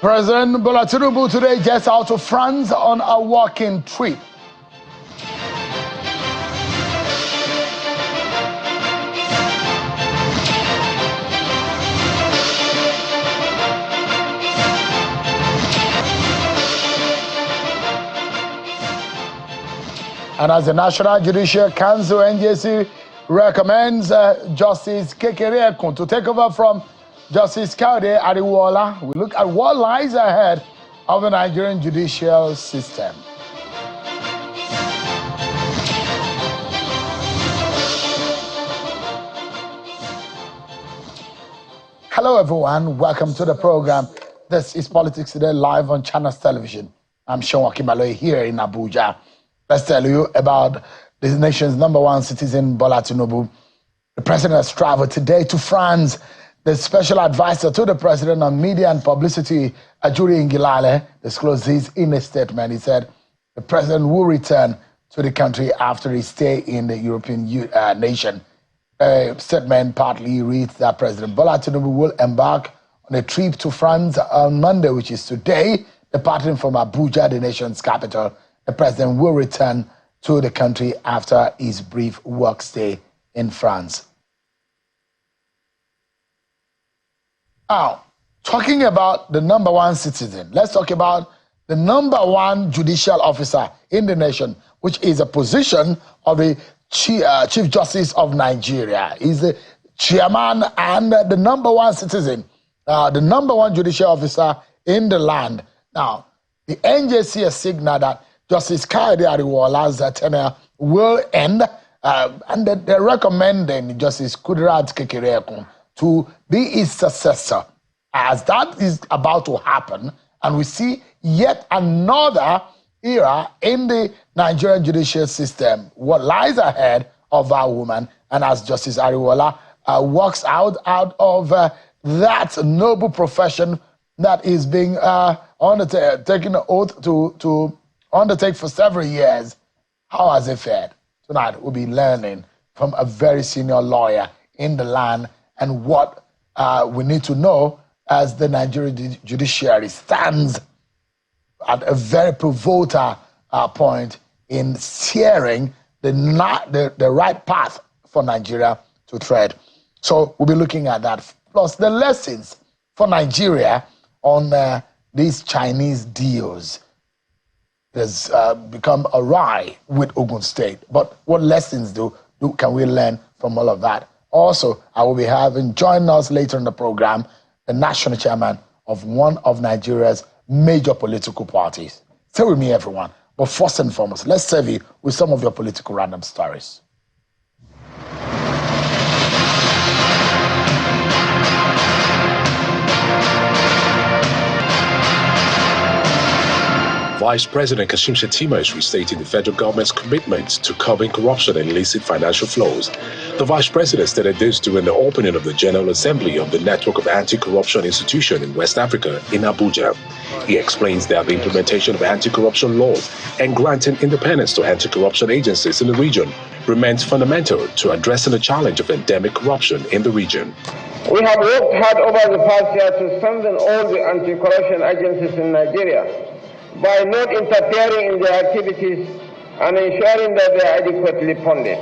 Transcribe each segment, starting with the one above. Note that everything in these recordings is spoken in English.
President Bola Tinubu today gets out to France on a walking trip. And as the National Judicial Council, NJC, recommends Justice Kekere to take over from Justice Ariwoola, we look at what lies ahead of the Nigerian judicial system. Hello everyone, welcome to the program. This is Politics Today live on Channels Television. I'm Sean Wakimalo here in Abuja. Let's tell you about the nation's #1 citizen, Bola Tinubu. The president has traveled today to France. The special advisor to the president on media and publicity, Ajuri Ngilale, disclosed this in a statement. He said the president will return to the country after his stay in the European nation. A statement partly reads that President Bola Tinubu will embark on a trip to France on Monday, which is today, departing from Abuja, the nation's capital. The president will return to the country after his brief work stay in France. Now, talking about the #1 citizen, let's talk about the #1 judicial officer in the nation, which is a position of the Chief Justice of Nigeria. He's the chairman and the #1 citizen, the #1 judicial officer in the land. Now, the NJC has signaled that Justice Ariwoola's tenure will end, and they're recommending Justice Kudirat Kekere to be his successor. As that is about to happen, and we see yet another era in the Nigerian judicial system, what lies ahead of our woman, and as Justice Ariwoola walks out of that noble profession that is being taking an oath to undertake for several years, how has it fared? Tonight we'll be learning from a very senior lawyer in the land and what we need to know as the Nigerian judiciary stands at a very pivotal point in steering the right path for Nigeria to tread. So we'll be looking at that, plus the lessons for Nigeria on these Chinese deals. There's become awry with Ogun State, but what lessons can we learn from all of that? Also, I will be having joining us later in the program the national chairman of one of Nigeria's major political parties. Stay with me, everyone. But first and foremost, let's serve you with some of your political random stories. Vice President Kashim Shettima is restating the federal government's commitment to curbing corruption and illicit financial flows. The Vice President stated this during the opening of the General Assembly of the Network of Anti-Corruption Institutions in West Africa in Abuja. He explains that the implementation of anti-corruption laws and granting independence to anti-corruption agencies in the region remains fundamental to addressing the challenge of endemic corruption in the region. We have worked hard over the past year to strengthen all the anti-corruption agencies in Nigeria by not interfering in their activities and ensuring that they are adequately funded.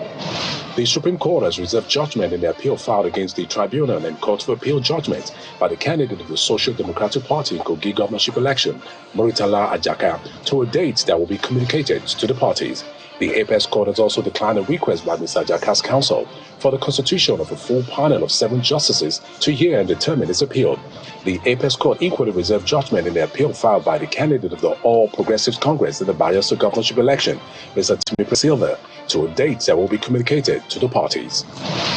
The Supreme Court has reserved judgment in the appeal filed against the tribunal and Court of Appeal judgment by the candidate of the Social Democratic Party in Kogi governorship election, Muritala Ajaka, to a date that will be communicated to the parties. The Apex Court has also declined a request by Mr. Ajaka's counsel for the constitution of a full panel of 7 justices to hear and determine its appeal. The Apex Court equally reserved judgment in the appeal filed by the candidate of the All Progressives Congress in the Bayelsa governorship election, Mr. Timi Silva, to a date that will be communicated to the parties.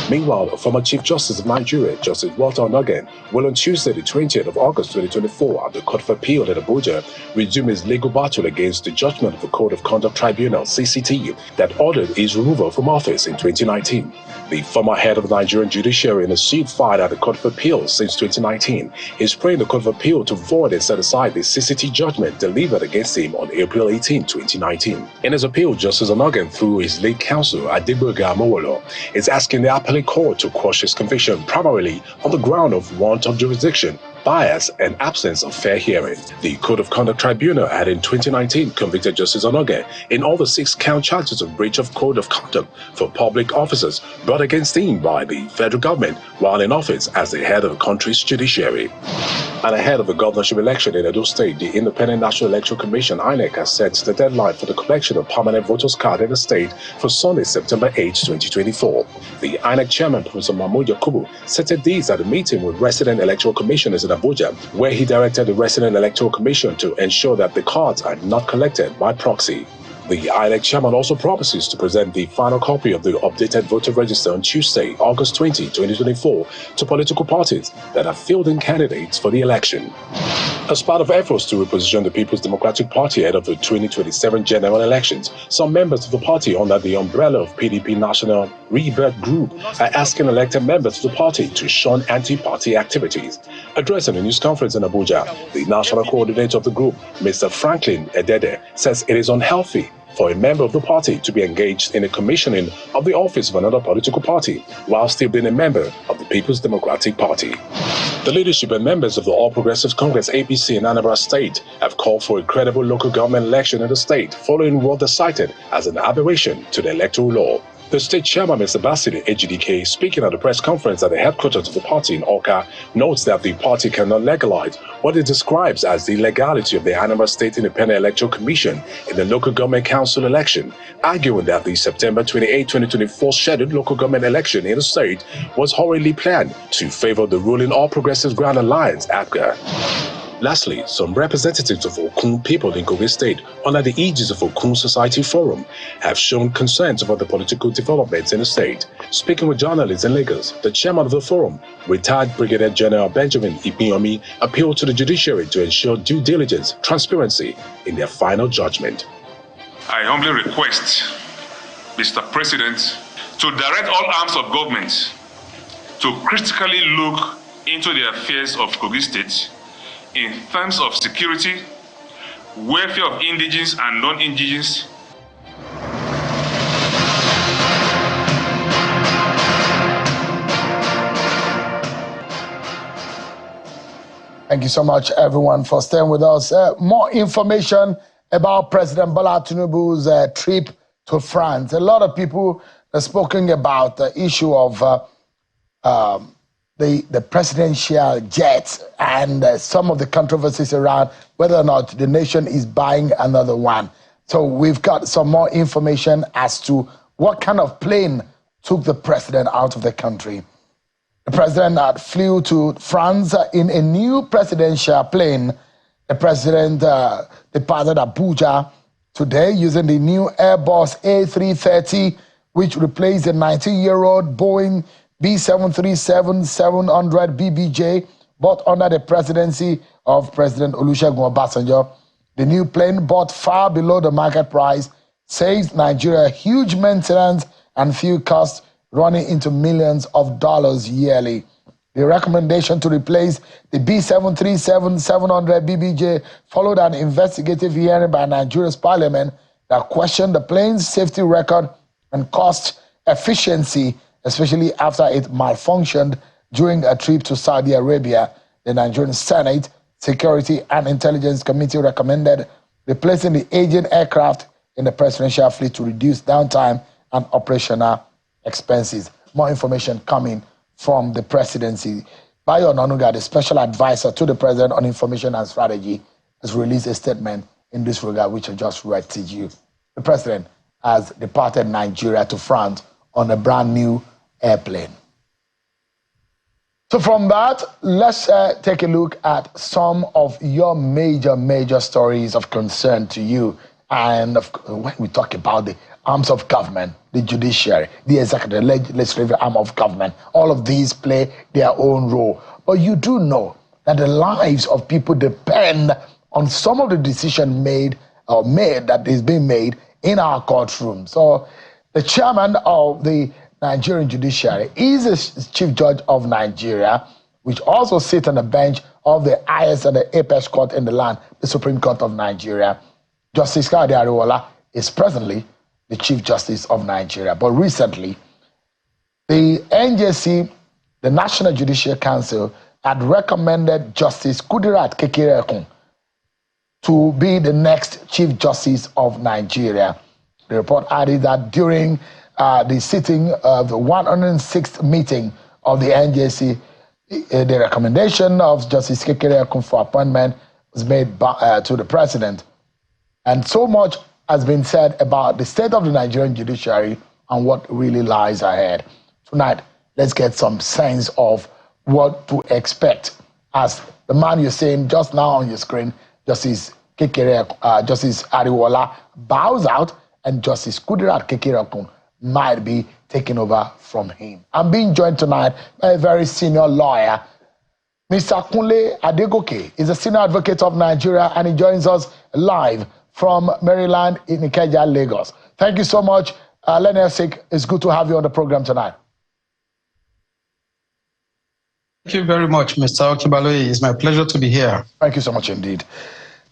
Meanwhile, a former Chief Justice of Nigeria, Justice Walter Onogen, will on Tuesday, the 20th of August 2024, at the Court of Appeal in Abuja, resume his legal battle against the judgment of the Code of Conduct Tribunal, CCT, that ordered his removal from office in 2019. The former head of the Nigerian Judiciary in a suit filed at the Court of Appeal since 2019 is praying the Court of Appeal to void and set aside the CCT judgment delivered against him on April 18, 2019. In his appeal, Justice Onogen, through his late counsel, Adegboyega Amowolo, is asking the appellate court to quash his conviction primarily on the ground of want of jurisdiction bias, and absence of fair hearing. The Code of Conduct Tribunal had in 2019 convicted Justice Onoge in all the 6 count charges of breach of Code of Conduct for public officers brought against him by the federal government while in office as the head of the country's judiciary. And ahead of the governorship election in Edo State, the Independent National Electoral Commission (INEC) has set the deadline for the collection of permanent voters' card in the state for Sunday, September 8, 2024. The INEC chairman, Professor Mahmoud Yakubu, stated these at a meeting with resident electoral commissioners in Abuja, where he directed the resident electoral commission to ensure that the cards are not collected by proxy. The INEC chairman also promises to present the final copy of the updated voter register on Tuesday, August 20, 2024, to political parties that are fielding candidates for the election. As part of efforts to reposition the People's Democratic Party ahead of the 2027 general elections, some members of the party under the umbrella of PDP National Rebirth Group are asking elected members of the party to shun anti-party activities. Addressing a news conference in Abuja, the national coordinator of the group, Mr. Franklin Edede, says it is unhealthy for a member of the party to be engaged in the commissioning of the office of another political party while still being a member of the People's Democratic Party. The leadership and members of the All Progressives Congress APC in Anambra State have called for a credible local government election in the state following what they cited as an aberration to the electoral law. The state chairman, Mr. Basili AGDK, speaking at a press conference at the headquarters of the party in Awka, notes that the party cannot legalize what it describes as the illegality of the Anambra State Independent Electoral Commission in the local government council election, arguing that the September 28, 2024 scheduled local government election in the state was hurriedly planned to favor the ruling All Progressives Grand Alliance, APGA. Lastly, some representatives of Okun people in Kogi State, under the aegis of Okun Society Forum, have shown concerns about the political developments in the state. Speaking with journalists in Lagos, the chairman of the forum, retired Brigadier General Benjamin Ipinyomi, appealed to the judiciary to ensure due diligence, transparency in their final judgment. I humbly request, Mr. President, to direct all arms of government to critically look into the affairs of Kogi State in terms of security, welfare of indigenous and non-indigenous, Thank you so much, everyone, for staying with us. More information about President Bola Tinubu's trip to France. A lot of people are speaking about the issue of the presidential jet and some of the controversies around whether or not the nation is buying another one. So we've got some more information as to what kind of plane took the president out of the country. The president flew to France in a new presidential plane. The president departed Abuja today using the new Airbus A330, which replaced the 19-year-old Boeing B737-700 BBJ, bought under the presidency of President Olusegun Obasanjo. The new plane, bought far below the market price, saves Nigeria huge maintenance and fuel costs running into millions of dollars yearly. The recommendation to replace the B737-700 BBJ followed an investigative hearing by Nigeria's parliament that questioned the plane's safety record and cost efficiency, especially after it malfunctioned during a trip to Saudi Arabia. The Nigerian Senate Security and Intelligence Committee recommended replacing the aging aircraft in the presidential fleet to reduce downtime and operational expenses. More information coming from the presidency. Bayo Onanuga, the special advisor to the president on information and strategy, has released a statement in this regard, which I just read to you. The president has departed Nigeria to France on a brand new airplane. So from that, let's take a look at some of your major stories of concern to you. And when we talk about the arms of government, the judiciary, the executive, legislative arm of government, all of these play their own role. But you do know that the lives of people depend on some of the decision that is being made in our courtroom. So the chairman of the Nigerian Judiciary is the Chief Judge of Nigeria, which also sits on the bench of the highest and the apex court in the land, the Supreme Court of Nigeria. Justice Ariwoola is presently the Chief Justice of Nigeria. But recently, the NJC, the National Judicial Council, had recommended Justice Kudirat Kekereekun to be the next Chief Justice of Nigeria. The report added that during the sitting of the 106th meeting of the NJC, the recommendation of Justice Kekereekun for appointment was made to the president. And so much has been said about the state of the Nigerian judiciary and what really lies ahead. Tonight, let's get some sense of what to expect as the man you're seeing just now on your screen, Justice Ariwoola, bows out and Justice Kudirat Kekereekun might be taking over from him. I'm being joined tonight by a very senior lawyer. Mr. Kunle Adegoke is a senior advocate of Nigeria and he joins us live from Maryland in Ikeja, Lagos. Thank you so much. Lenny Esik, it's good to have you on the program tonight. Thank you very much, Mr. Okibaloye. It's my pleasure to be here. Thank you so much indeed.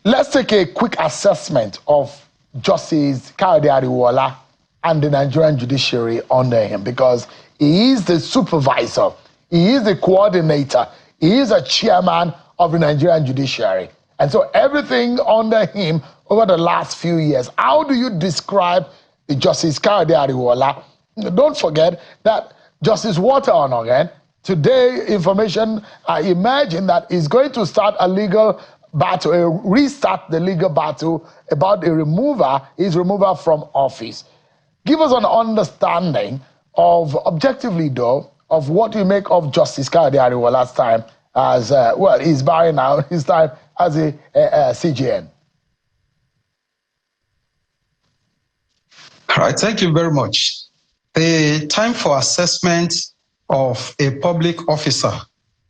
Let's take a quick assessment of Justice Ariwoola and the Nigerian judiciary under him, because he is the supervisor, he is the coordinator, he is a chairman of the Nigerian judiciary. And so everything under him over the last few years, how do you describe the Justice Ariwoola? Don't forget that Justice Walter Onogen, today information emerging that is going to start a legal battle, restart the legal battle about his removal from office. Give us an understanding of, objectively though, of what you make of Justice Ariwoola's time as, well, he's bowing now, his time as a CJN. All right, thank you very much. The time for assessment of a public officer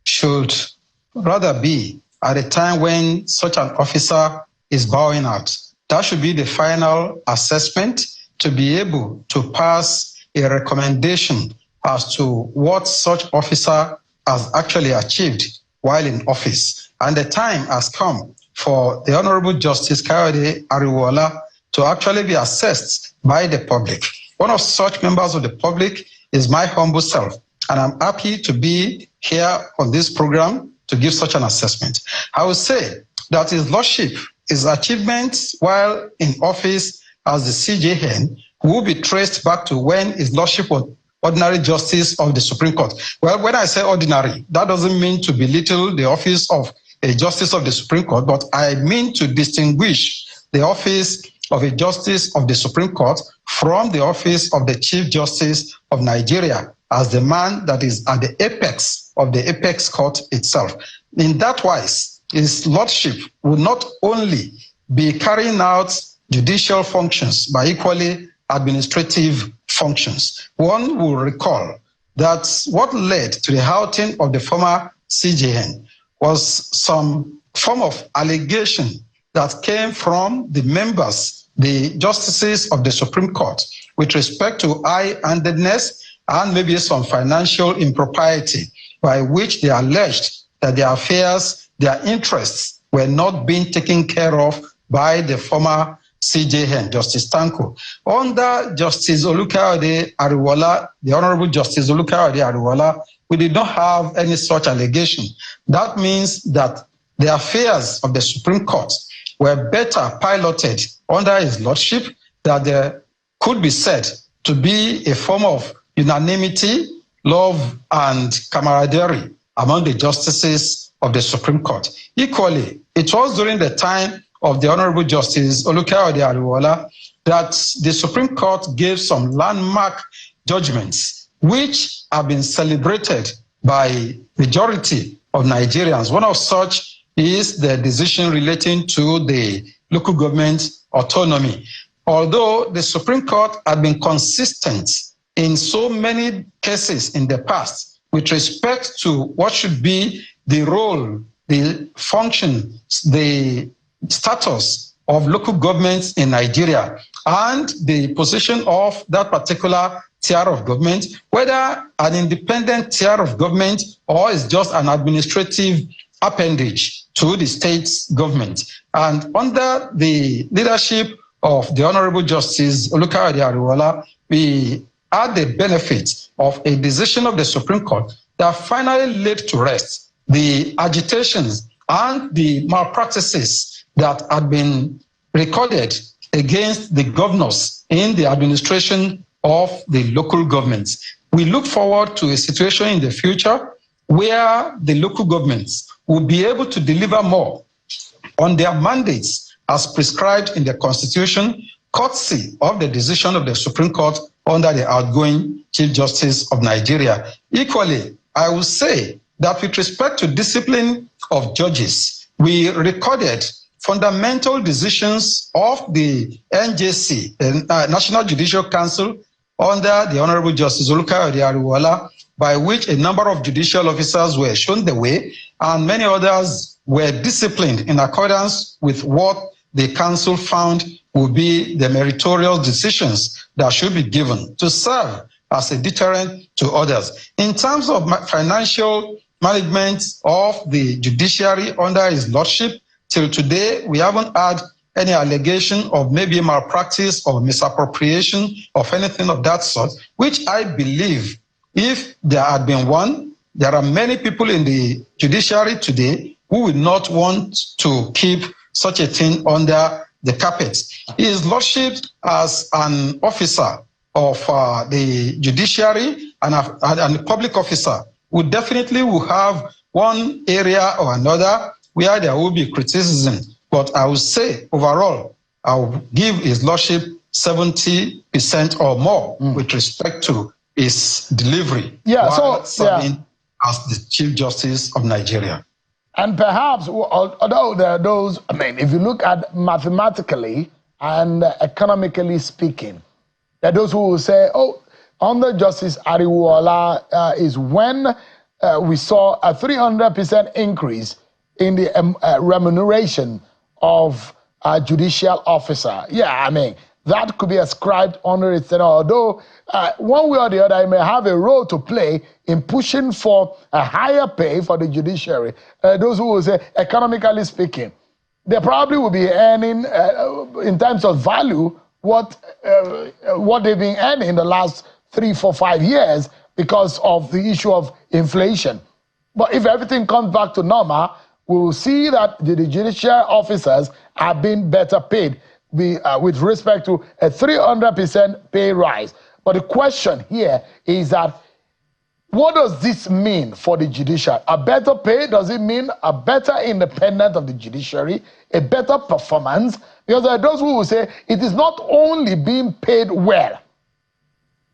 should rather be at a time when such an officer is bowing out. That should be the final assessment to be able to pass a recommendation as to what such officer has actually achieved while in office. And the time has come for the Honorable Justice Ariwoola to actually be assessed by the public. One of such members of the public is my humble self, and I'm happy to be here on this program to give such an assessment. I would say that his lordship, his achievements while in office as the CJN will be traced back to when his lordship was ordinary justice of the Supreme Court. Well, when I say ordinary, that doesn't mean to belittle the office of a justice of the Supreme Court, but I mean to distinguish the office of a justice of the Supreme Court from the office of the Chief Justice of Nigeria as the man that is at the apex of the apex court itself. In that wise, his lordship will not only be carrying out judicial functions, but equally administrative functions. One will recall that what led to the outing of the former CJN was some form of allegation that came from the members, the justices of the Supreme Court, with respect to high-handedness and maybe some financial impropriety, by which they alleged that their affairs, their interests were not being taken care of by the former CJN, Justice Tanko. Under Justice Olukayode Ariwoola, the Honorable Justice Olukayode Ariwoola, we did not have any such allegation. That means that the affairs of the Supreme Court were better piloted under his lordship, that there could be said to be a form of unanimity, love, and camaraderie among the justices of the Supreme Court. Equally, it was during the time of the Honorable Justice Olukayode Ariwoola that the Supreme Court gave some landmark judgments which have been celebrated by majority of Nigerians. One of such is the decision relating to the local government autonomy. Although the Supreme Court had been consistent in so many cases in the past with respect to what should be the role, the function, the status of local governments in Nigeria and the position of that particular tier of government, whether an independent tier of government or is just an administrative appendage to the state's government. And under the leadership of the Honorable Justice Olukayode Ariwoola, we had the benefit of a decision of the Supreme Court that finally laid to rest the agitations and the malpractices that had been recorded against the governors in the administration of the local governments. We look forward to a situation in the future where the local governments will be able to deliver more on their mandates as prescribed in the Constitution, courtesy of the decision of the Supreme Court under the outgoing Chief Justice of Nigeria. Equally, I will say that with respect to discipline of judges, we recorded fundamental decisions of the NJC, the National Judicial Council, under the Honorable Justice Ariwoola, by which a number of judicial officers were shown the way, and many others were disciplined in accordance with what the council found would be the meritorious decisions that should be given to serve as a deterrent to others. In terms of financial management of the judiciary under his lordship, till today, we haven't had any allegation of maybe malpractice or misappropriation of anything of that sort, which I believe, if there had been one, there are many people in the judiciary today who would not want to keep such a thing under the carpet. His lordship, as an officer of the judiciary and a public officer, would definitely have one area or another where there will be criticism. But I would say, overall, I will give his lordship 70% or more with respect to his delivery. Yeah, serving as the Chief Justice of Nigeria. And perhaps, although there are those, I mean, if you look at mathematically and economically speaking, there are those who will say, oh, under Justice Ariwoola is when we saw a 300% increase in the remuneration of a judicial officer. Yeah, I mean, that could be ascribed under it, although one way or the other, it may have a role to play in pushing for a higher pay for the judiciary. Those who will say, economically speaking, they probably will be earning, in terms of value, what they've been earning in the last 3, 4, 5 years because of the issue of inflation. But if everything comes back to normal, we will see that the judicial officers are being better paid with respect to a 300% pay rise. But the question here is that, what does this mean for the judiciary? A better pay, does it mean a better independence of the judiciary, a better performance? Because there are those who will say it is not only being paid well.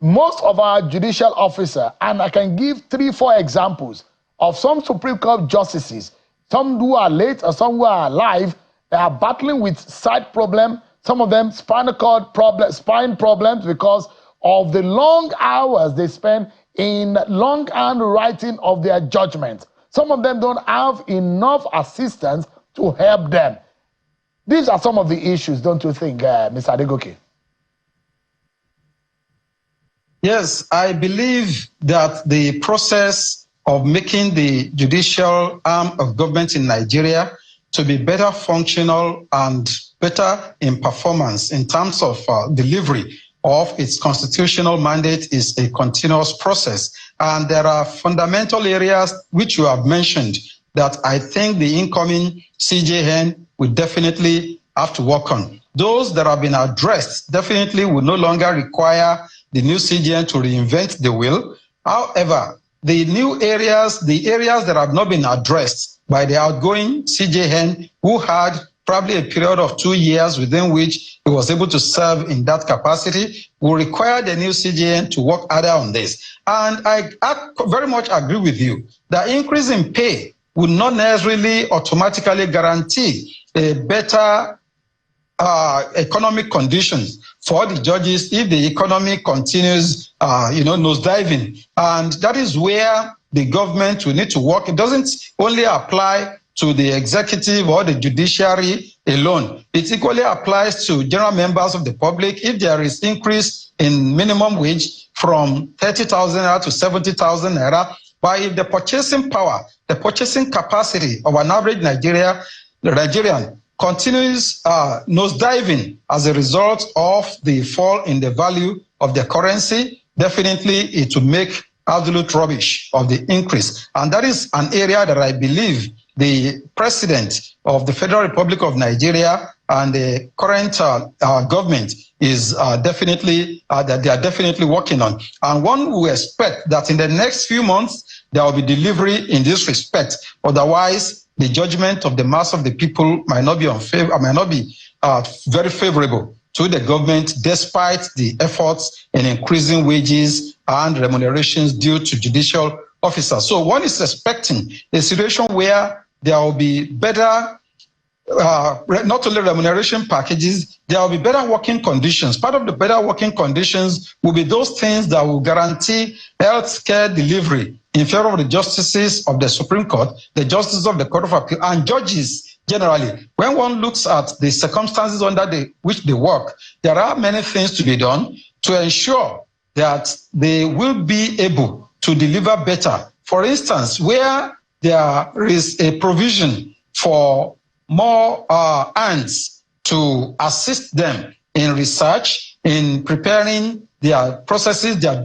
Most of our judicial officers, and I can give 3, 4 examples of some Supreme Court justices, some who are late or some who are alive, they are battling with side problems, some of them spinal cord problems, spine problems because of the long hours they spend in longhand writing of their judgments. Some of them don't have enough assistance to help them. These are some of the issues, don't you think, Mr. Adegoke? Yes, I believe that the process of making the judicial arm of government in Nigeria to be better functional and better in performance in terms of delivery of its constitutional mandate is a continuous process. And there are fundamental areas which you have mentioned that I think the incoming CJN will definitely have to work on. Those that have been addressed definitely will no longer require the new CJN to reinvent the wheel. However, the new areas, the areas that have not been addressed by the outgoing CJN, who had probably a period of 2 years within which he was able to serve in that capacity, will require the new CJN to work harder on this. And I very much agree with you that increase in pay would not necessarily automatically guarantee a better economic conditions for the judges if the economy continues, nosediving. And that is where the government will need to work. It doesn't only apply to the executive or the judiciary alone. It equally applies to general members of the public. If there is increase in minimum wage from 30,000 naira to 70,000 naira, but if the purchasing power, the purchasing capacity of an average Nigerian continues nosediving as a result of the fall in the value of the currency, definitely it will make absolute rubbish of the increase. And that is an area that I believe the President of the Federal Republic of Nigeria and the current government is definitely that they are definitely working on. And one will expect that in the next few months there will be delivery in this respect. Otherwise, the judgment of the mass of the people might not be very favorable to the government, despite the efforts in increasing wages and remunerations due to judicial officers. So one is expecting a situation where there will be better, not only remuneration packages, there will be better working conditions. Part of the better working conditions will be those things that will guarantee health care delivery in favor of the justices of the Supreme Court, the justices of the Court of Appeal, and judges generally. When one looks at the circumstances under which they work, there are many things to be done to ensure that they will be able to deliver better. For instance, where there is a provision for more hands to assist them in research, in preparing their processes, their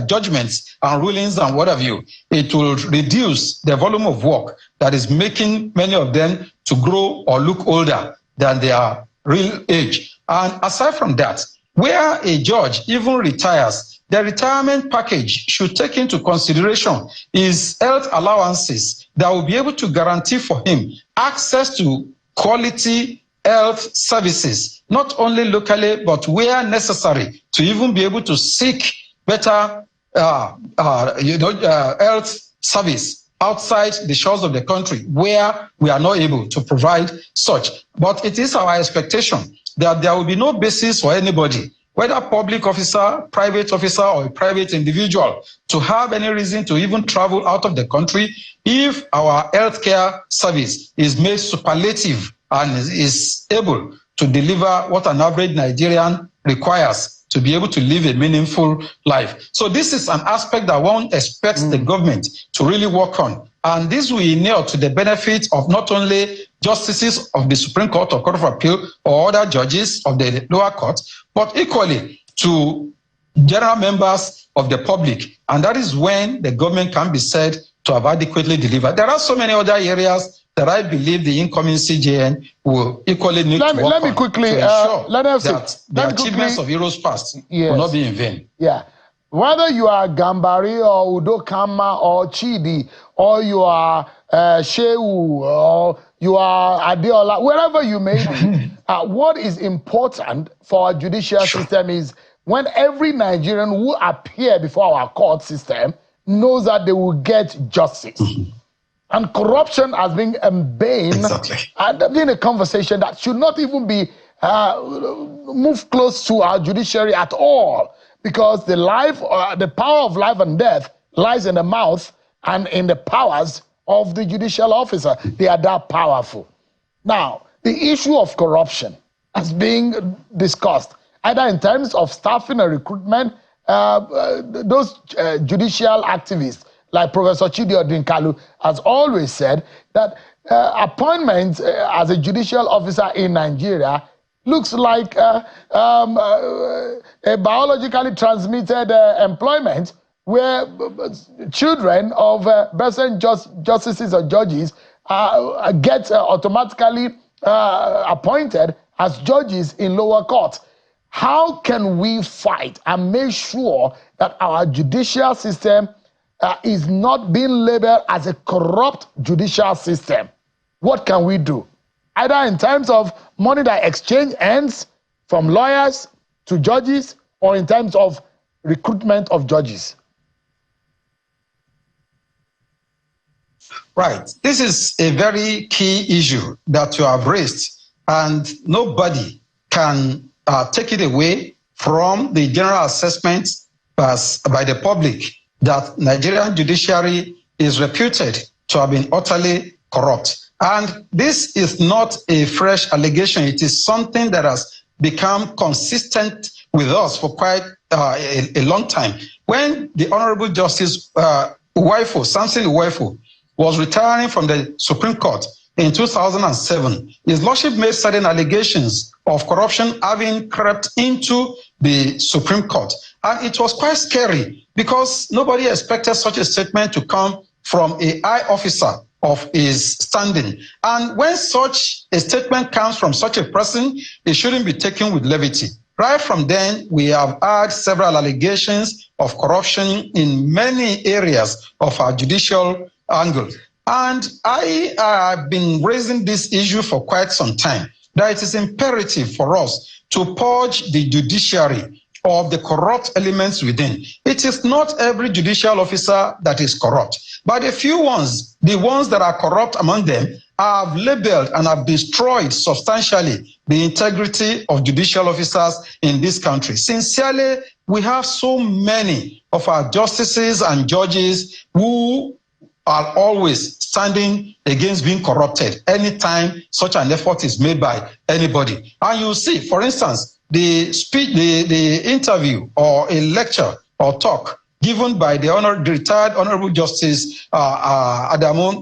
judgments and rulings and what have you, it will reduce the volume of work that is making many of them to grow or look older than their real age. And aside from that, where a judge even retires, the retirement package should take into consideration his health allowances that will be able to guarantee for him access to quality health services, not only locally, but where necessary, to even be able to seek better health service outside the shores of the country where we are not able to provide such. But it is our expectation that there will be no basis for anybody, whether public officer, private officer, or a private individual, to have any reason to even travel out of the country if our healthcare service is made superlative and is able to deliver what an average Nigerian requires to be able to live a meaningful life. So this is an aspect that one expects the government to really work on. And this will inure to the benefit of not only justices of the Supreme Court or Court of Appeal or other judges of the lower court, but equally to general members of the public. And that is when the government can be said to have adequately delivered. There are so many other areas that I believe the incoming CJN will equally need to work on to ensure that the achievements of heroes past will not be in vain. Yeah. Whether you are Gambari or Udokama or Chidi, or you are Shehu, or you are Adeola, wherever you may be, what is important for our judicial system is when every Nigerian who appear before our court system knows that they will get justice. And corruption has been bane, and been a conversation that should not even be moved close to our judiciary at all, because the power of life and death lies in the mouth and in the powers of the judicial officer. They are that powerful. Now, the issue of corruption is being discussed, either in terms of staffing and recruitment. Those judicial activists, like Professor Chidi Odinkalu, has always said that appointment as a judicial officer in Nigeria looks like a biologically transmitted employment where children of present justices or judges get automatically appointed as judges in lower courts. How can we fight and make sure that our judicial system is not being labeled as a corrupt judicial system? What can we do? Either in terms of money that exchange ends from lawyers to judges, or in terms of recruitment of judges. Right. This is a very key issue that you have raised, and nobody can take it away from the general assessment by the public that Nigerian judiciary is reputed to have been utterly corrupt. And this is not a fresh allegation. It is something that has become consistent with us for quite a long time. When the Honorable Justice Samson Uwaifo was retiring from the Supreme Court, in 2007, His Lordship made certain allegations of corruption having crept into the Supreme Court. And it was quite scary because nobody expected such a statement to come from a high officer of his standing. And when such a statement comes from such a person, it shouldn't be taken with levity. Right from then, we have had several allegations of corruption in many areas of our judicial angle. And I have been raising this issue for quite some time, that it is imperative for us to purge the judiciary of the corrupt elements within. It is not every judicial officer that is corrupt, but a few ones, the ones that are corrupt among them, have labeled and have destroyed substantially the integrity of judicial officers in this country. Sincerely, we have so many of our justices and judges who are always standing against being corrupted anytime such an effort is made by anybody. And you see, for instance, the speech, the interview or a lecture or talk given by the retired Honorable Justice Amina Adamu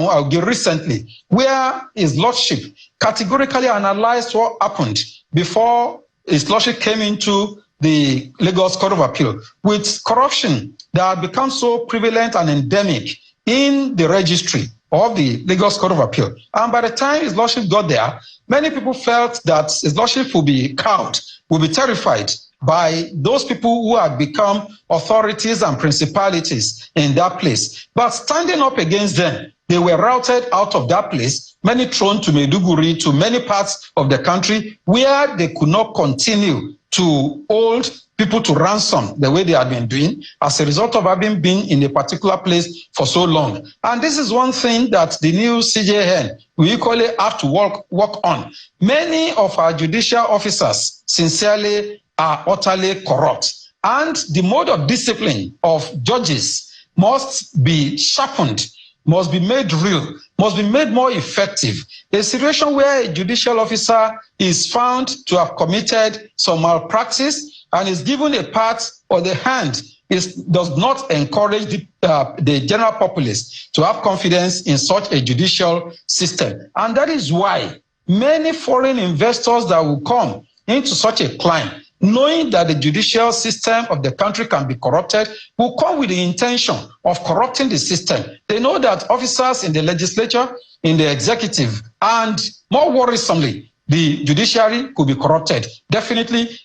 Augi recently, where His Lordship categorically analyzed what happened before His Lordship came into the Lagos Court of Appeal with corruption that had become so prevalent and endemic in the registry of the Lagos Court of Appeal. And by the time His Lordship got there, many people felt that His Lordship would be cowed, would be terrified by those people who had become authorities and principalities in that place. But standing up against them, they were routed out of that place, many thrown to Maiduguri, to many parts of the country where they could not continue to hold people to ransom the way they had been doing as a result of having been in a particular place for so long. And this is one thing that the new CJN we equally have to work on. Many of our judicial officers sincerely are utterly corrupt. And the mode of discipline of judges must be sharpened, must be made real, must be made more effective. A situation where a judicial officer is found to have committed some malpractice and is given a pat or the hand does not encourage the general populace to have confidence in such a judicial system. And that is why many foreign investors that will come into such a climb, knowing that the judicial system of the country can be corrupted, will come with the intention of corrupting the system. They know that officers in the legislature, in the executive, and more worrisomely, the judiciary could be corrupted. Definitely,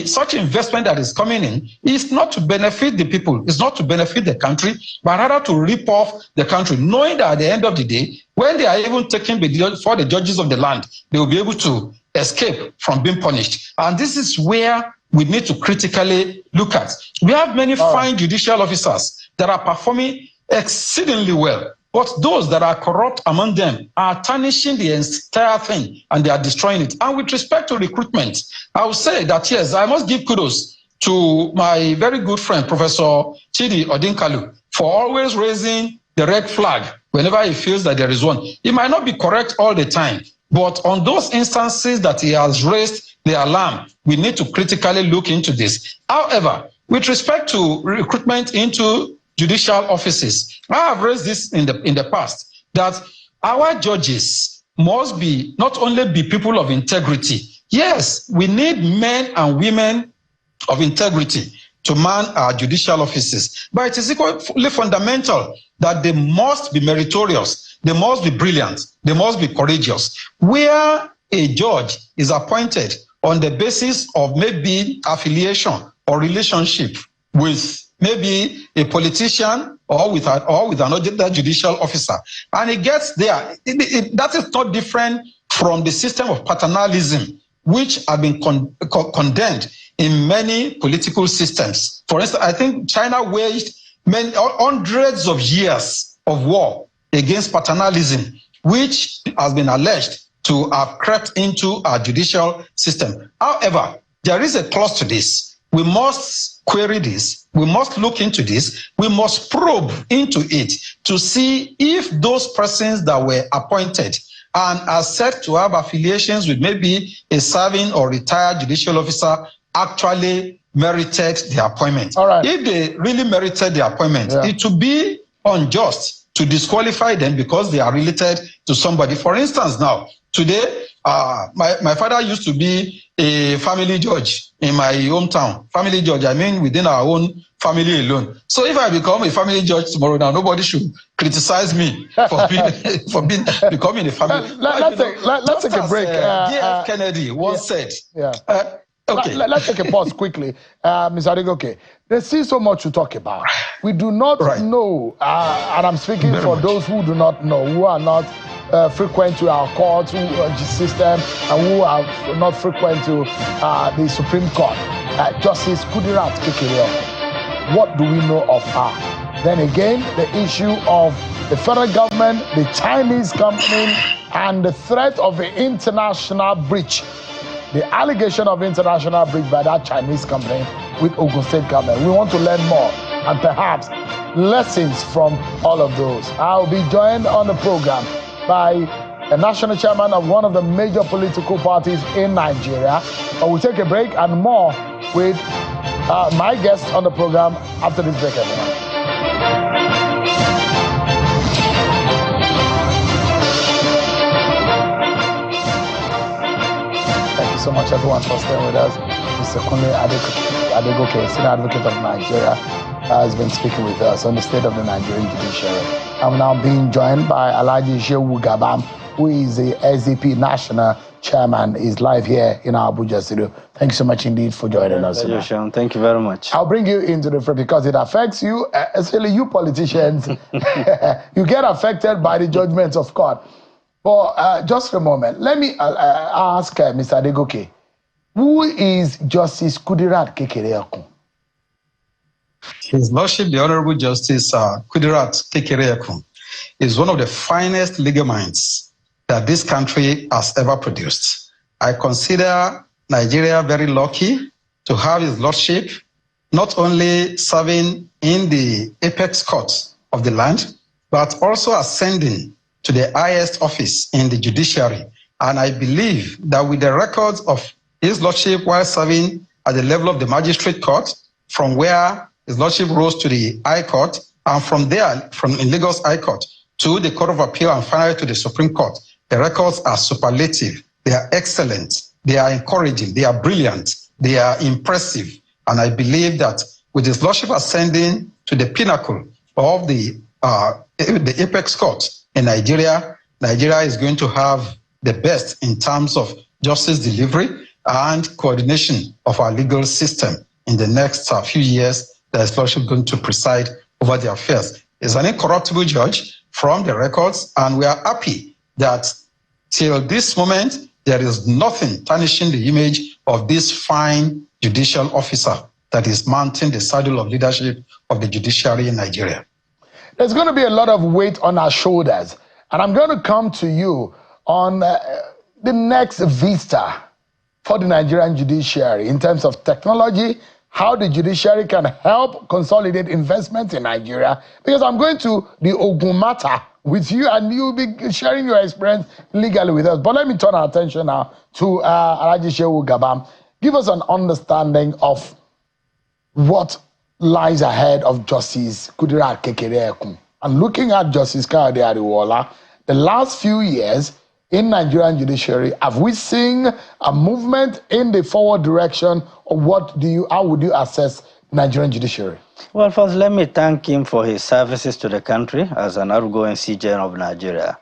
such investment that is coming in is not to benefit the people, it's not to benefit the country, but rather to rip off the country, knowing that at the end of the day, when they are even taken before the judges of the land, they will be able to escape from being punished. And this is where we need to critically look at. We have many fine judicial officers that are performing exceedingly well, but those that are corrupt among them are tarnishing the entire thing and they are destroying it. And with respect to recruitment, I would say that, yes, I must give kudos to my very good friend, Professor Chidi Odinkalu, for always raising the red flag whenever he feels that there is one. He might not be correct all the time, but on those instances that he has raised the alarm, we need to critically look into this. However, with respect to recruitment into judicial offices, I have raised this in the past, that our judges must not only be people of integrity. Yes, we need men and women of integrity to man our judicial offices, but it is equally fundamental that they must be meritorious, they must be brilliant, they must be courageous. Where a judge is appointed on the basis of maybe affiliation or relationship with maybe a politician or with another judicial officer, and it gets there, that is not different from the system of paternalism, which have been condemned in many political systems. For instance, I think China waged hundreds of years of war against paternalism, which has been alleged to have crept into our judicial system. However, there is a clause to this. We must query this. We must look into this. We must probe into it to see if those persons that were appointed and are said to have affiliations with maybe a serving or retired judicial officer actually merited the appointment. All right. If they really merited the appointment, it would be unjust to disqualify them because they are related to somebody. For instance, now, today, my father used to be a family judge in my hometown. Family judge, I mean within our own family alone. So if I become a family judge tomorrow, now nobody should criticize me for becoming a family. Let's take a break. J.F. Kennedy once said. Okay. Let's take a pause quickly. Ms. Adegoke, there's still so much to talk about. We do not know, and I'm speaking for those who do not know, who are not frequent to our court system, and who are not frequent to the Supreme Court. Justice Kudirat Kekereekun. What do we know of her? Then again, the issue of the federal government, the Chinese company, and the threat of the international breach. The allegation of international breach by that Chinese company with Ogun State government. We want to learn more and perhaps lessons from all of those. I'll be joined on the program by a national chairman of one of the major political parties in Nigeria. But we'll take a break and more with my guest on the program after this break, everyone. So much everyone for staying with us. Mr. Kunle Adegoke, Senior Advocate of Nigeria, has been speaking with us on the state of the Nigerian judiciary. I'm now being joined by Alhaji Shehu Gabam, who is the SDP National Chairman, is live here in our Abuja studio. Thank you so much indeed for joining us. Thank you very much. I'll bring you into the frame because it affects you, especially you politicians. You get affected by the judgments of court. But just for a moment, let me ask Mr. Adegoke, who is Justice Kudirat Kekereekun? His Lordship, the Honorable Justice Kudirat Kekereekun, is one of the finest legal minds that this country has ever produced. I consider Nigeria very lucky to have His Lordship not only serving in the apex court of the land, but also ascending to the highest office in the judiciary. And I believe that with the records of His Lordship while serving at the level of the magistrate court, from where His Lordship rose to the High Court, and from there, from Lagos High Court to the Court of Appeal and finally to the Supreme Court, the records are superlative, they are excellent, they are encouraging, they are brilliant, they are impressive. And I believe that with His Lordship ascending to the pinnacle of the apex court, in Nigeria is going to have the best in terms of justice delivery and coordination of our legal system in the next few years. That His Lordship is going to preside over the affairs. He's an incorruptible judge from the records, and we are happy that till this moment, there is nothing tarnishing the image of this fine judicial officer that is mounting the saddle of leadership of the judiciary in Nigeria. There's going to be a lot of weight on our shoulders. And I'm going to come to you on the next vista for the Nigerian judiciary in terms of technology, how the judiciary can help consolidate investment in Nigeria. Because I'm going to the Ogun matter with you, and you'll be sharing your experience legally with us. But let me turn our attention now to Alhaji Shehu Gabam. Give us an understanding of what lies ahead of Justice Kudirat Kekereekun. And looking at Justice Ariwoola, the last few years in Nigerian judiciary, have we seen a movement in the forward direction, or how would you assess Nigerian judiciary? Well, first, let me thank him for his services to the country as an outgoing CJN of Nigeria.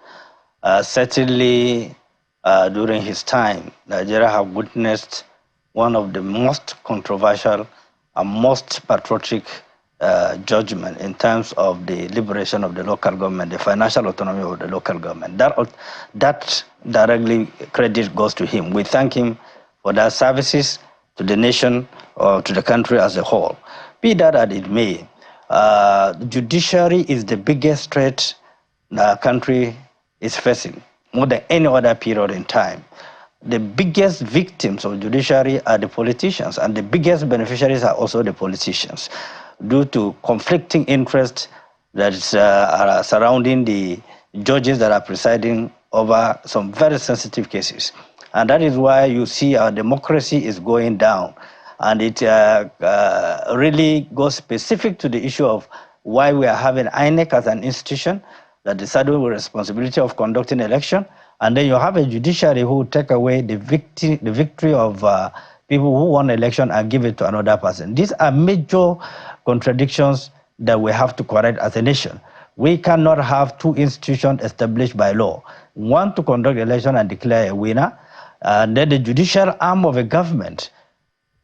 Certainly, during his time, Nigeria have witnessed one of the most controversial and most patriotic judgment in terms of the liberation of the local government, the financial autonomy of the local government. That directly credit goes to him. We thank him for that services to the nation or to the country as a whole. Be that as it may, the judiciary is the biggest threat the country is facing, more than any other period in time. The biggest victims of judiciary are the politicians, and the biggest beneficiaries are also the politicians, due to conflicting interests that are surrounding the judges that are presiding over some very sensitive cases. And that is why you see our democracy is going down. And it really goes specific to the issue of why we are having INEC as an institution, that is saddled with responsibility of conducting election, and then you have a judiciary who will take away the victory of people who won election and give it to another person. These are major contradictions that we have to correct as a nation. We cannot have two institutions established by law. One to conduct election and declare a winner, and then the judicial arm of a government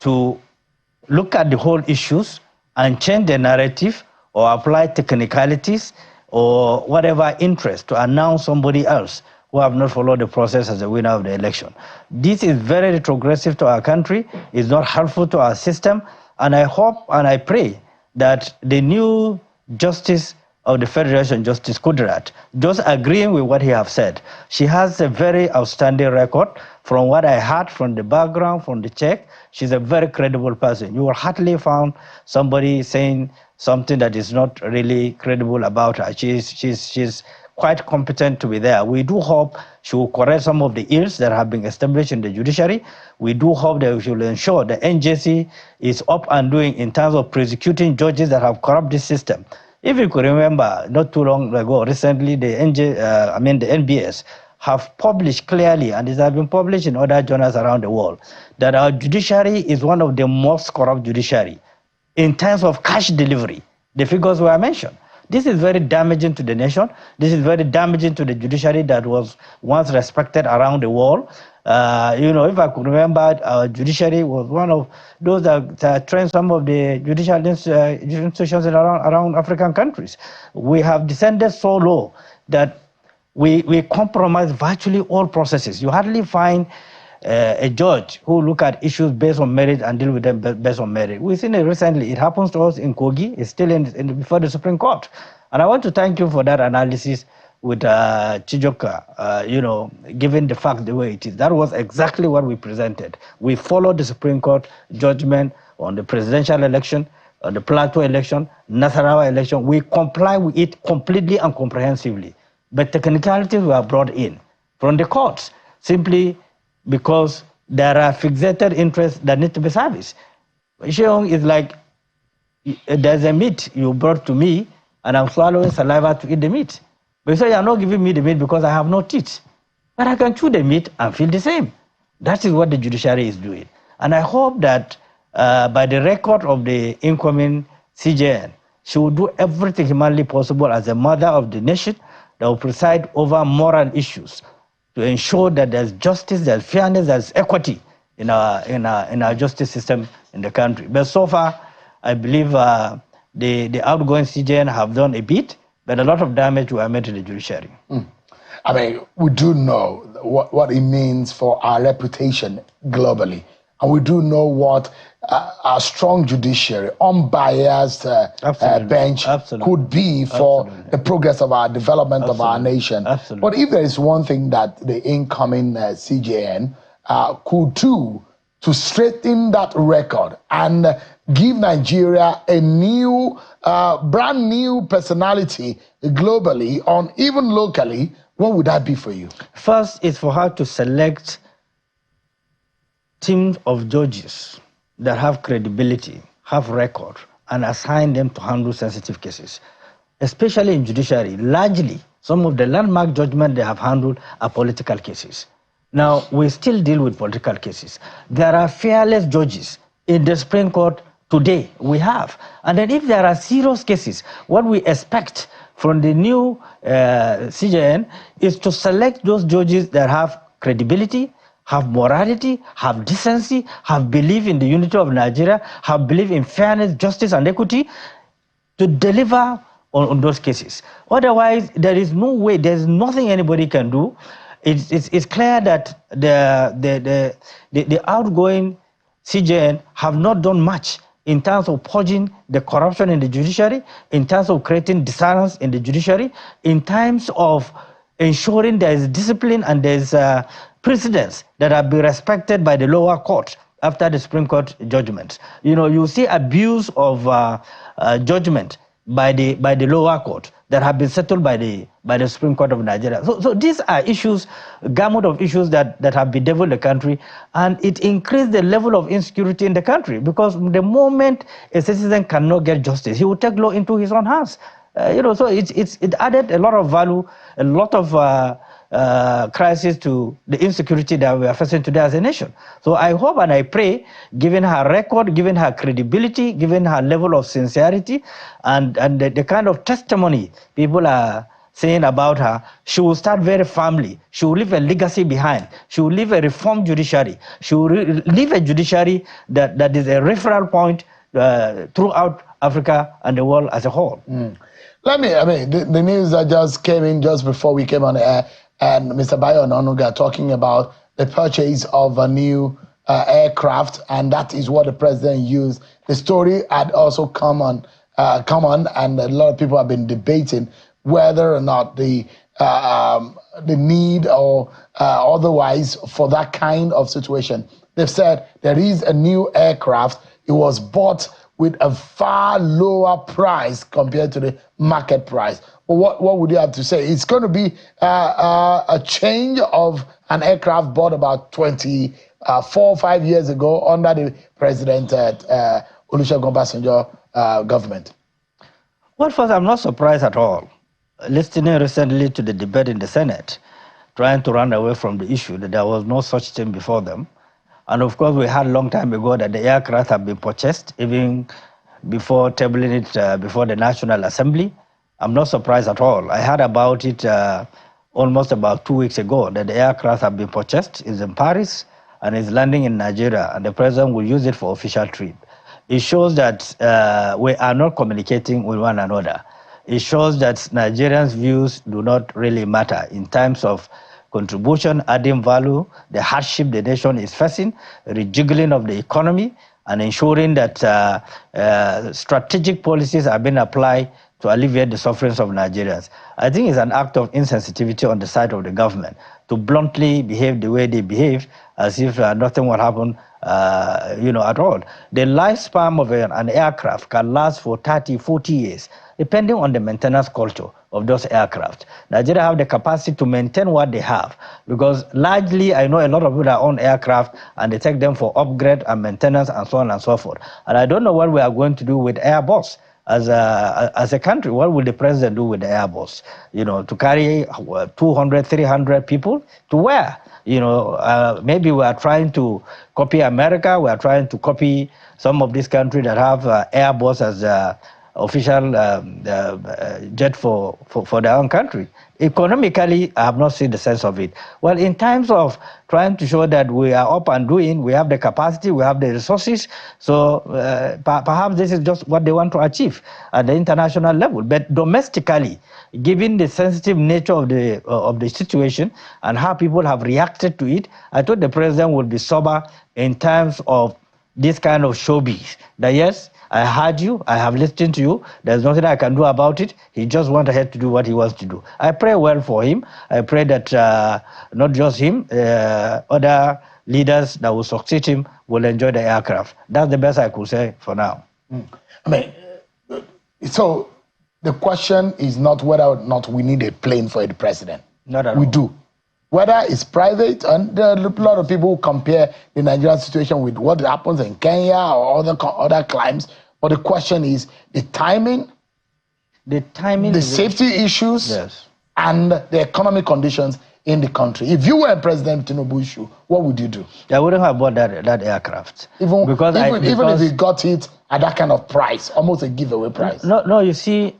to look at the whole issues and change the narrative or apply technicalities or whatever interest to announce somebody else who have not followed the process as the winner of the election. This is very retrogressive to our country. It's not helpful to our system. And I hope and I pray that the new Justice of the Federation, Justice Kudrat, just agreeing with what he has said, she has a very outstanding record. From what I heard from the background, from the check, she's a very credible person. You will hardly find somebody saying something that is not really credible about her. She's quite competent to be there. We do hope she will correct some of the ills that have been established in the judiciary. We do hope that she will ensure the NJC is up and doing in terms of prosecuting judges that have corrupted this system. If you could remember, not too long ago, recently, the NBS have published clearly, and it has been published in other journals around the world, that our judiciary is one of the most corrupt judiciary in terms of cash delivery. The figures were mentioned. This is very damaging to the nation. This is very damaging to the judiciary that was once respected around the world. If I could remember, our judiciary was one of those that trained some of the judicial institutions around African countries. We have descended so low that we compromise virtually all processes. You hardly find a judge who look at issues based on merit and deal with them based on merit. We've seen it recently. It happens to us in Kogi. It's still before the Supreme Court. And I want to thank you for that analysis with Chijoka, given the fact the way it is. That was exactly what we presented. We followed the Supreme Court judgment on the presidential election, on the Plateau election, Nasarawa election. We comply with it completely and comprehensively. But technicalities were brought in from the courts simply because there are fixated interests that need to be serviced. Sheung is like, there's a meat you brought to me, and I'm swallowing saliva to eat the meat. But you say you're not giving me the meat because I have no teeth. But I can chew the meat and feel the same. That is what the judiciary is doing. And I hope that by the record of the incoming CJN, she will do everything humanly possible as a mother of the nation that will preside over moral issues to ensure that there's justice, there's fairness, there's equity in our justice system in the country. But so far, I believe the outgoing CJN have done a bit, but a lot of damage were made to the judiciary. I mean, we do know what it means for our reputation globally. And we do know what a strong judiciary, unbiased bench could be for the progress of our development of our nation. But if there is one thing that the incoming CJN could do to straighten that record and give Nigeria a new, brand new personality globally, or even locally, what would that be for you? First is for her to select teams of judges that have credibility, have record, and assign them to handle sensitive cases, especially in judiciary. Largely, some of the landmark judgments they have handled are political cases. Now, we still deal with political cases. There are fearless judges in the Supreme Court today. We have. And then if there are serious cases, what we expect from the new CJN is to select those judges that have credibility, have morality, have decency, have belief in the unity of Nigeria, have belief in fairness, justice, and equity to deliver on those cases. Otherwise, there is no way, there's nothing anybody can do. It's clear that the outgoing CJN have not done much in terms of purging the corruption in the judiciary, in terms of creating dissonance in the judiciary, in terms of ensuring there is discipline and there's precedents that have been respected by the lower court after the Supreme Court judgments. You see abuse of judgment by the lower court that have been settled by the Supreme Court of Nigeria. So these are issues, gamut of issues that have bedeviled the country, and it increased the level of insecurity in the country, because the moment a citizen cannot get justice, he will take law into his own hands. So it added a lot of value, a lot of crisis to the insecurity that we are facing today as a nation. So I hope and I pray, given her record, given her credibility, given her level of sincerity, and the kind of testimony people are saying about her, she will start very firmly. She will leave a legacy behind. She will leave a reformed judiciary. She will leave a judiciary that is a referral point throughout Africa and the world as a whole. The news that just came in just before we came on air, and Mr. Bayo Onanuga talking about the purchase of a new aircraft, and that is what the president used. The story had also come on, and a lot of people have been debating whether or not the need or otherwise for that kind of situation. They've said there is a new aircraft. It was bought with a far lower price compared to the market price. But what would you have to say? It's going to be a change of an aircraft bought about 4 or 5 years ago under the President Olusegun Obasanjo government. Well, first, I'm not surprised at all. Listening recently to the debate in the Senate, trying to run away from the issue that there was no such thing before them. And of course, we had a long time ago that the aircraft have been purchased, even before tabling it before the National Assembly. I'm not surprised at all. I heard about it almost about 2 weeks ago, that the aircraft have been purchased. It's in Paris and is landing in Nigeria, and the president will use it for official trip. It shows that we are not communicating with one another. It shows that Nigerians' views do not really matter in terms of contribution, adding value, the hardship the nation is facing, rejiggling of the economy, and ensuring that strategic policies are being applied to alleviate the sufferings of Nigerians. I think it's an act of insensitivity on the side of the government to bluntly behave the way they behave, as if nothing will happen at all. The lifespan of an aircraft can last for 30, 40 years, depending on the maintenance culture of those aircraft. Nigeria have the capacity to maintain what they have, because largely I know a lot of people that own aircraft and they take them for upgrade and maintenance and so on and so forth. And I don't know what we are going to do with Airbus as a country. What will the president do with the Airbus? To carry 200, 300 people to where? Maybe we are trying to copy America. We are trying to copy some of these countries that have Airbus as official jet for their own country. Economically, I have not seen the sense of it. Well, in terms of trying to show that we are up and doing, we have the capacity, we have the resources, so perhaps this is just what they want to achieve at the international level. But domestically, given the sensitive nature of the situation and how people have reacted to it, I thought the president would be sober in terms of this kind of showbiz. That yes, I heard you, I have listened to you, there's nothing I can do about it. He just went ahead to do what he wants to do. I pray well for him. I pray that not just him, other leaders that will succeed him will enjoy the aircraft. That's the best I could say for now. So the question is not whether or not we need a plane for the president. Not at all. We do. Whether it's private, and there are a lot of people who compare the Nigerian situation with what happens in Kenya or other climes. But the question is the timing, the safety issues, yes, and the economic conditions in the country. If you were President Tinubu, what would you do? I wouldn't have bought that aircraft. Even if you got it at that kind of price, almost a giveaway price. No, you see,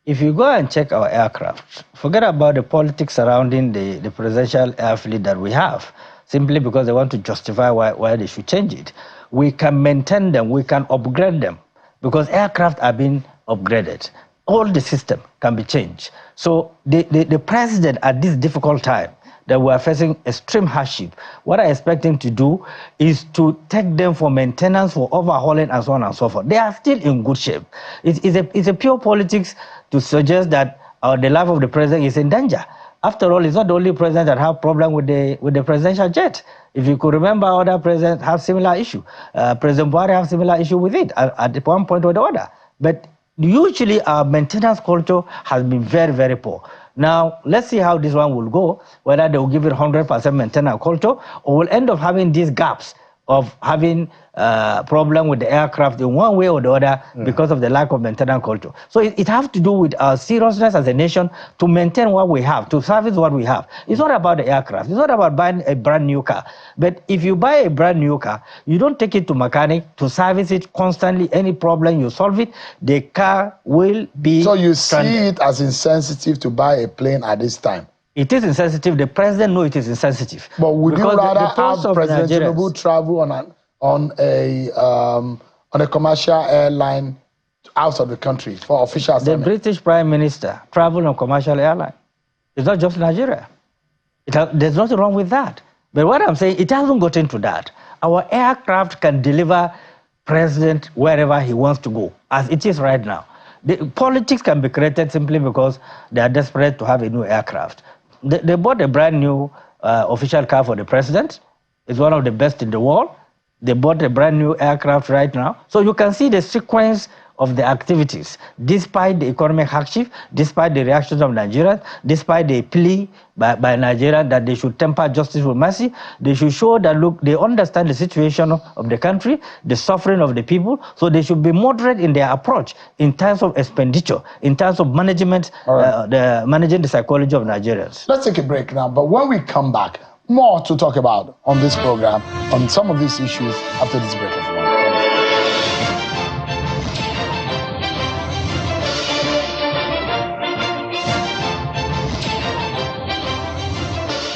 if you go and check our aircraft, forget about the politics surrounding the presidential air fleet that we have, simply because they want to justify why they should change it. We can maintain them, we can upgrade them, because aircraft are being upgraded. All the system can be changed. So the president at this difficult time that we are facing extreme hardship, what I expect him to do is to take them for maintenance, for overhauling, and so on and so forth. They are still in good shape. It's a pure politics to suggest that the life of the president is in danger. After all, it's not the only president that have problem with the presidential jet. If you could remember, other presidents have similar issue. President Buhari have similar issue with it at one point or the other. But usually our maintenance culture has been very, very poor. Now, let's see how this one will go, whether they will give it 100% maintenance culture or will end up having these gaps of having problem with the aircraft in one way or the other because of the lack of maintenance culture. So it has to do with our seriousness as a nation to maintain what we have, to service what we have. It's not about the aircraft. It's not about buying a brand new car. But if you buy a brand new car, you don't take it to mechanic to service it constantly. Any problem, you solve it. The car will be So you stranded. see it as insensitive to buy a plane at this time? It is insensitive. The president knows it is insensitive. But would you rather have President Nigerians, Tinubu travel on a commercial airline out of the country for official assignment? The British Prime Minister traveled on commercial airline. It's not just Nigeria. There's nothing wrong with that. But what I'm saying, it hasn't gotten to that. Our aircraft can deliver president wherever he wants to go, as it is right now. The politics can be created simply because they are desperate to have a new aircraft. They bought a brand new official car for the president. It's one of the best in the world. They bought a brand new aircraft right now. So you can see the sequence of the activities, despite the economic hardship, despite the reactions of Nigerians, despite the plea by Nigerians that they should temper justice with mercy. They should show that, look, they understand the situation of the country, the suffering of the people, so they should be moderate in their approach in terms of expenditure, in terms of management, managing the psychology of Nigerians. Let's take a break now, but when we come back, more to talk about on this program, on some of these issues after this break, everyone.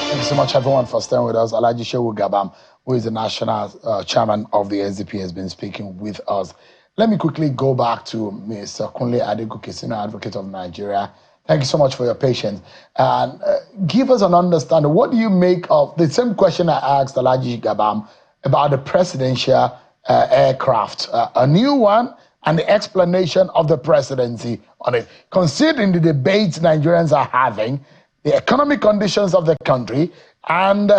Thank you so much, everyone, for staying with us. Alhaji Shehu Gabam, who is the national chairman of the SDP, has been speaking with us. Let me quickly go back to Mr. Kunle Adegoke, Senior Advocate of Nigeria. Thank you so much for your patience. And give us an understanding. What do you make of the same question I asked Alhaji Gabam about the presidential aircraft, a new one, and the explanation of the presidency on it? Considering the debates Nigerians are having, the economic conditions of the country, and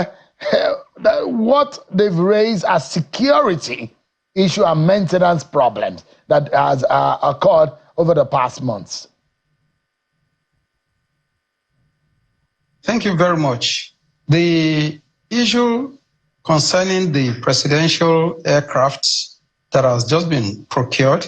what they've raised as security issue and maintenance problems that has occurred over the past months. Thank you very much. The issue concerning the presidential aircraft that has just been procured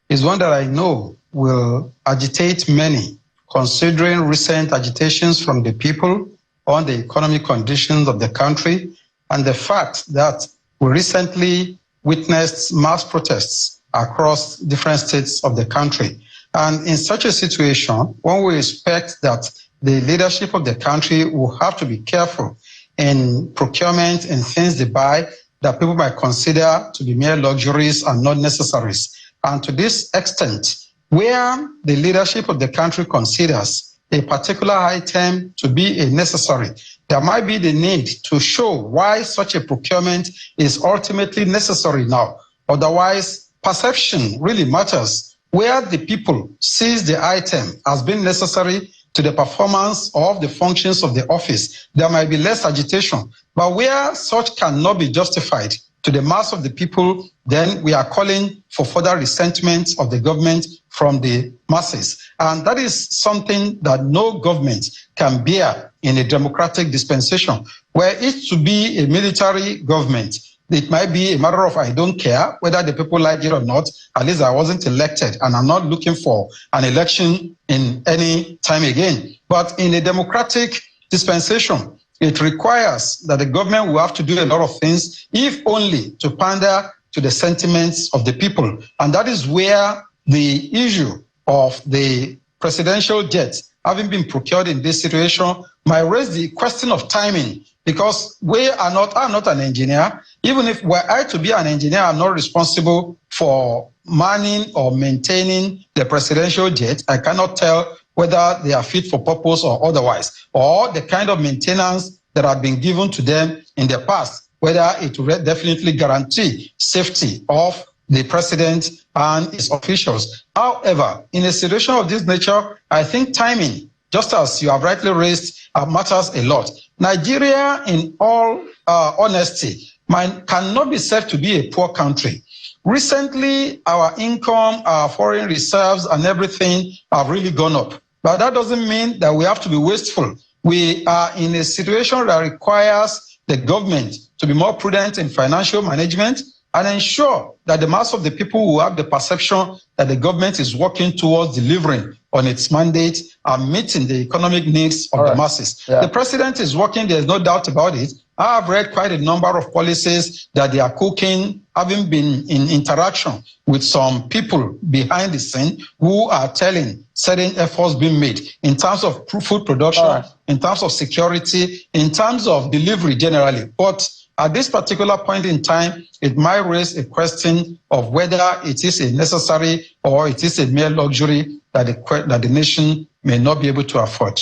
is one that I know will agitate many, considering recent agitations from the people on the economic conditions of the country and the fact that we recently witnessed mass protests across different states of the country. And in such a situation, one will expect that the leadership of the country will have to be careful in procurement and things they buy that people might consider to be mere luxuries and not necessaries. And to this extent, where the leadership of the country considers a particular item to be a necessary, there might be the need to show why such a procurement is ultimately necessary now. Otherwise, perception really matters. Where the people sees the item as being necessary to the performance of the functions of the office, there might be less agitation. But where such cannot be justified to the mass of the people, then we are calling for further resentment of the government from the masses. And that is something that no government can bear in a democratic dispensation. Where it should be a military government, it might be a matter of I don't care whether the people like it or not. At least I wasn't elected and I'm not looking for an election in any time again. But in a democratic dispensation, it requires that the government will have to do a lot of things, if only to pander to the sentiments of the people. And that is where the issue of the presidential jet having been procured in this situation might raise the question of timing, because I'm not an engineer. Even if were I to be an engineer, I'm not responsible for manning or maintaining the presidential jet. I cannot tell whether they are fit for purpose or otherwise, or the kind of maintenance that have been given to them in the past, whether it will definitely guarantee safety of the president and his officials. However, in a situation of this nature, I think timing, just as you have rightly raised, matters a lot. Nigeria, in all honesty, cannot be said to be a poor country. Recently, our income, our foreign reserves, and everything have really gone up. But that doesn't mean that we have to be wasteful. We are in a situation that requires the government to be more prudent in financial management and ensure that the mass of the people who have the perception that the government is working towards delivering on its mandate are meeting the economic needs of the masses. Yeah. The president is working, there's no doubt about it. I have read quite a number of policies that they are cooking, having been in interaction with some people behind the scene who are telling certain efforts being made in terms of food production, in terms of security, in terms of delivery generally. But at this particular point in time, it might raise a question of whether it is a necessary or it is a mere luxury that the nation may not be able to afford.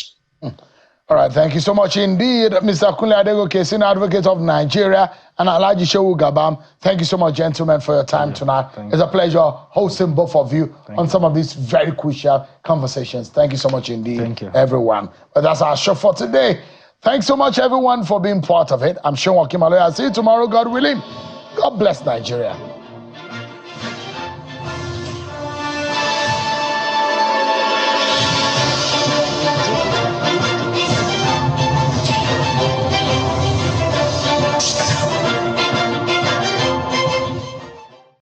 All right, thank you so much indeed, Mr. Kunle Adegoke, Senior Advocate of Nigeria, and Alhaji Shehu Gabam. Thank you so much, gentlemen, for your time tonight. It's a pleasure hosting both of you on some of these very crucial conversations. Thank you so much indeed, everyone. But that's our show for today. Thanks so much, everyone, for being part of it. I'm Sean Wakimaloya. I'll see you tomorrow, God willing. God bless Nigeria.